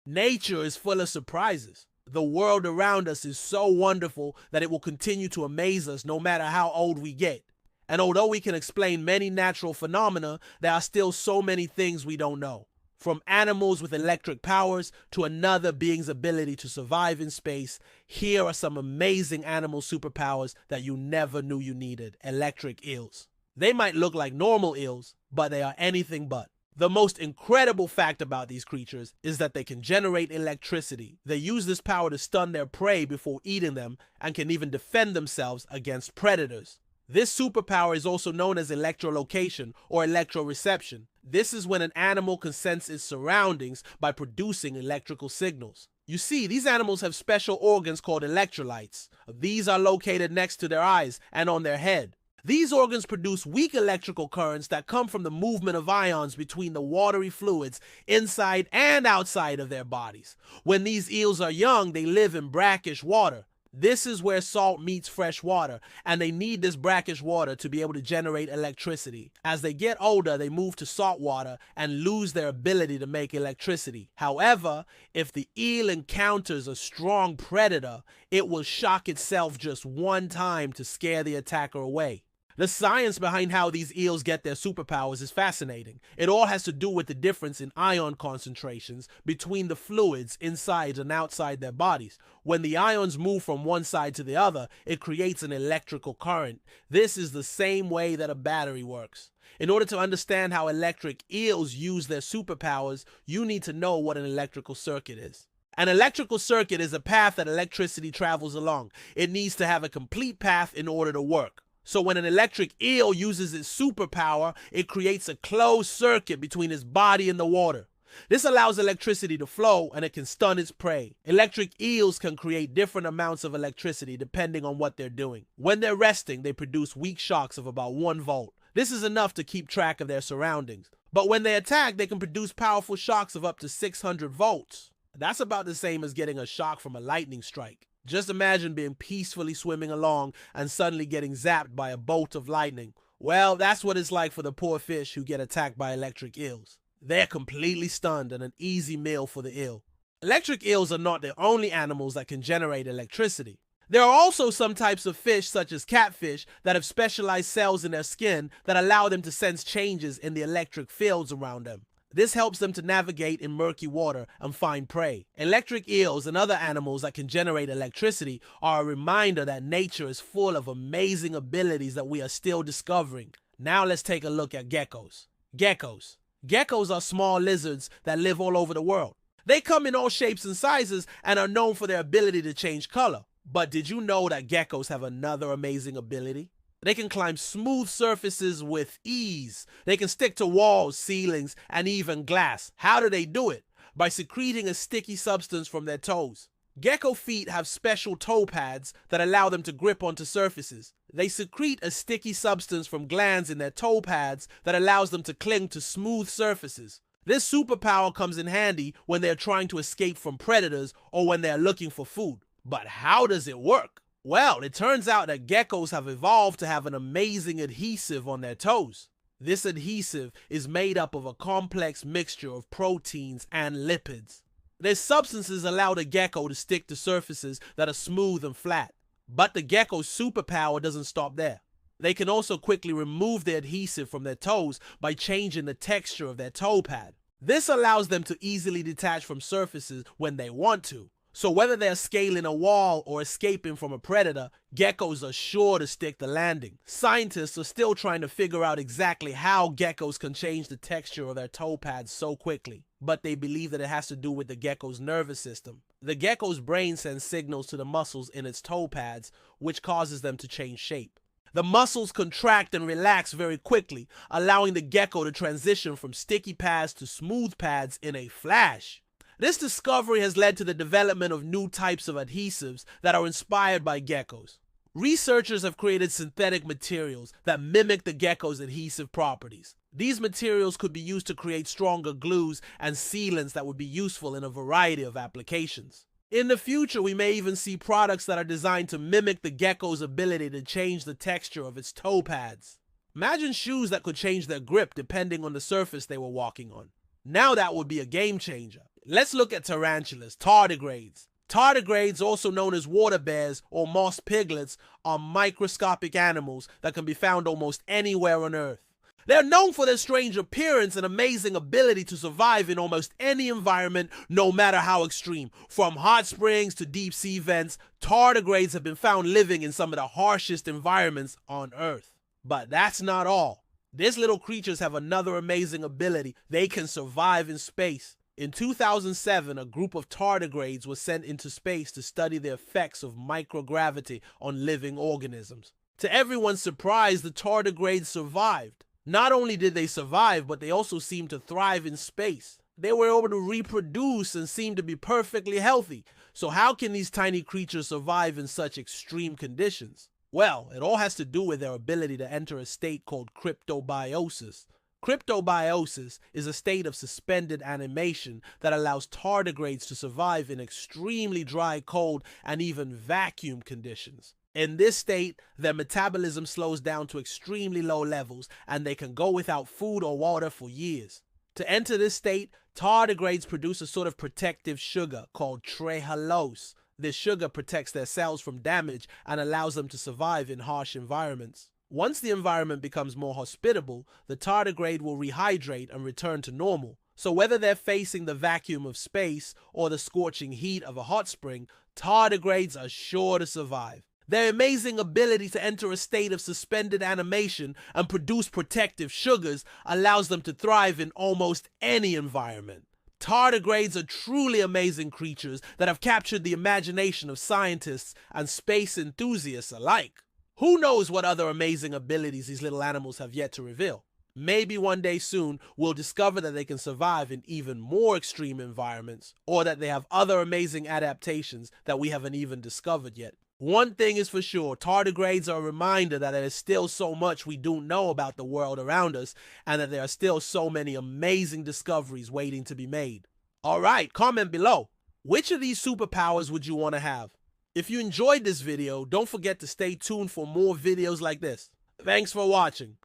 Nature is full of surprises. The world around us is so wonderful that it will continue to amaze us no matter how old we get. And although we can explain many natural phenomena, there are still so many things we don't know. From animals with electric powers to another being's ability to survive in space, here are some amazing animal superpowers that you never knew you needed: electric eels. They might look like normal eels, but they are anything but. The most incredible fact about these creatures is that they can generate electricity. They use this power to stun their prey before eating them and can even defend themselves against predators. This superpower is also known as electrolocation or electroreception. This is when an animal can sense its surroundings by producing electrical signals. You see, these animals have special organs called electrolytes. These are located next to their eyes and on their head. These organs produce weak electrical currents that come from the movement of ions between the watery fluids inside and outside of their bodies. When these eels are young, they live in brackish water. This is where salt meets fresh water, and they need this brackish water to be able to generate electricity. As they get older, they move to salt water and lose their ability to make electricity. However, if the eel encounters a strong predator, it will shock itself just one time to scare the attacker away. The science behind how these eels get their superpowers is fascinating. It all has to do with the difference in ion concentrations between the fluids inside and outside their bodies. When the ions move from one side to the other, it creates an electrical current. This is the same way that a battery works. In order to understand how electric eels use their superpowers, you need to know what an electrical circuit is. An electrical circuit is a path that electricity travels along. It needs to have a complete path in order to work. So when an electric eel uses its superpower, it creates a closed circuit between its body and the water. This allows electricity to flow and it can stun its prey. Electric eels can create different amounts of electricity depending on what they're doing. When they're resting, they produce weak shocks of about 1 volt. This is enough to keep track of their surroundings. But when they attack, they can produce powerful shocks of up to 600 volts. That's about the same as getting a shock from a lightning strike. Just imagine being peacefully swimming along and suddenly getting zapped by a bolt of lightning. Well, that's what it's like for the poor fish who get attacked by electric eels. They're completely stunned and an easy meal for the eel. Electric eels are not the only animals that can generate electricity. There are also some types of fish, such as catfish, that have specialized cells in their skin that allow them to sense changes in the electric fields around them. This helps them to navigate in murky water and find prey. Electric eels and other animals that can generate electricity are a reminder that nature is full of amazing abilities that we are still discovering. Now let's take a look at geckos. Geckos. Geckos are small lizards that live all over the world. They come in all shapes and sizes and are known for their ability to change color. But did you know that geckos have another amazing ability? They can climb smooth surfaces with ease. They can stick to walls, ceilings, and even glass. How do they do it? By secreting a sticky substance from their toes. Gecko feet have special toe pads that allow them to grip onto surfaces. They secrete a sticky substance from glands in their toe pads that allows them to cling to smooth surfaces. This superpower comes in handy when they're trying to escape from predators or when they're looking for food. But how does it work? Well, it turns out that geckos have evolved to have an amazing adhesive on their toes. This adhesive is made up of a complex mixture of proteins and lipids. These substances allow the gecko to stick to surfaces that are smooth and flat. But the gecko's superpower doesn't stop there. They can also quickly remove the adhesive from their toes by changing the texture of their toe pad. This allows them to easily detach from surfaces when they want to. So whether they're scaling a wall or escaping from a predator, geckos are sure to stick the landing. Scientists are still trying to figure out exactly how geckos can change the texture of their toe pads so quickly, but they believe that it has to do with the gecko's nervous system. The gecko's brain sends signals to the muscles in its toe pads, which causes them to change shape. The muscles contract and relax very quickly, allowing the gecko to transition from sticky pads to smooth pads in a flash. This discovery has led to the development of new types of adhesives that are inspired by geckos. Researchers have created synthetic materials that mimic the gecko's adhesive properties. These materials could be used to create stronger glues and sealants that would be useful in a variety of applications. In the future, we may even see products that are designed to mimic the gecko's ability to change the texture of its toe pads. Imagine shoes that could change their grip depending on the surface they were walking on. Now that would be a game changer. Let's look at tarantulas, tardigrades. Tardigrades, also known as water bears or moss piglets, are microscopic animals that can be found almost anywhere on Earth. They're known for their strange appearance and amazing ability to survive in almost any environment, no matter how extreme. From hot springs to deep sea vents, tardigrades have been found living in some of the harshest environments on Earth. But that's not all. These little creatures have another amazing ability. They can survive in space. In 2007, a group of tardigrades was sent into space to study the effects of microgravity on living organisms. To everyone's surprise, the tardigrades survived. Not only did they survive, but they also seemed to thrive in space. They were able to reproduce and seemed to be perfectly healthy. So how can these tiny creatures survive in such extreme conditions? Well, it all has to do with their ability to enter a state called cryptobiosis. Cryptobiosis is a state of suspended animation that allows tardigrades to survive in extremely dry, cold, and even vacuum conditions. In this state, their metabolism slows down to extremely low levels, and they can go without food or water for years. To enter this state, tardigrades produce a sort of protective sugar called trehalose. This sugar protects their cells from damage and allows them to survive in harsh environments. Once the environment becomes more hospitable, the tardigrade will rehydrate and return to normal. So whether they're facing the vacuum of space or the scorching heat of a hot spring, tardigrades are sure to survive. Their amazing ability to enter a state of suspended animation and produce protective sugars allows them to thrive in almost any environment. Tardigrades are truly amazing creatures that have captured the imagination of scientists and space enthusiasts alike. Who knows what other amazing abilities these little animals have yet to reveal? Maybe one day soon we'll discover that they can survive in even more extreme environments, or that they have other amazing adaptations that we haven't even discovered yet. One thing is for sure, tardigrades are a reminder that there is still so much we don't know about the world around us, and that there are still so many amazing discoveries waiting to be made. Alright, comment below. Which of these superpowers would you want to have? If you enjoyed this video, don't forget to stay tuned for more videos like this. Thanks for watching.